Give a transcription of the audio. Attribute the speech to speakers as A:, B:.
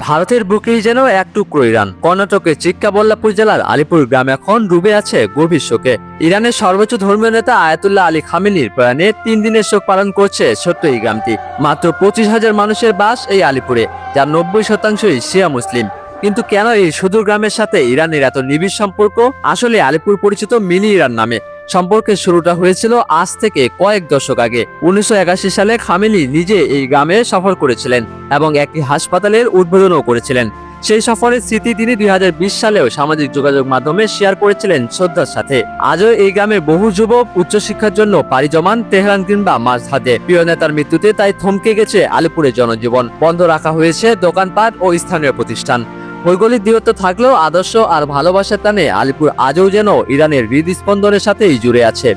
A: ভারতের বুকেই যেন এক টুকরো ইরান। কর্ণাটকের চিক্কাবল্লাপুর জেলার আলিপুর গ্রাম এখন ডুবে আছে গভীর শোকে। ইরানের সর্বোচ্চ ধর্মীয় নেতা আয়াতুল্লাহ আলী খামেনির প্রয়াণে 3 দিনের শোক পালন করছে ছোট্ট এই গ্রামটি। মাত্র 25,000 মানুষের বাস এই আলিপুরে, যার 90%ই শিয়া মুসলিম। কিন্তু কেন এই সুদূর গ্রামের সাথে ইরানের এত নিবিড় সম্পর্ক? আসলে আলিপুর পরিচিত মিনি ইরান নামে। সম্পর্কের শুরুটা হয়েছিল আজ থেকে কয়েক দশক আগে। 1981 সালে খামেনি নিজে এই গ্রামে সফর করেছিলেন এবং একটি হাসপাতালের উদ্বোধনও করেছিলেন। সেই সফরের স্মৃতি তিনি 2020 সালেও সামাজিক যোগাযোগ মাধ্যমে শেয়ার করেছিলেন শ্রদ্ধার সাথে। আজও এই গ্রামের বহু যুবক উচ্চশিক্ষার জন্য পাড়ি জমান তেহরান কিংবা মাশহাদে। প্রিয় নেতার মৃত্যুতে তাই থমকে গেছে আলিপুরের জনজীবন। বন্ধ রাখা হয়েছে দোকানপাট ও স্থানীয় প্রতিষ্ঠান। ভৌগোলিক দূরত্ব থাকলেও আদর্শ আর ভালোবাসার টানে আলিপুর আজও যেন ইরানের হৃদস্পন্দনের সাথেই জুড়ে আছে।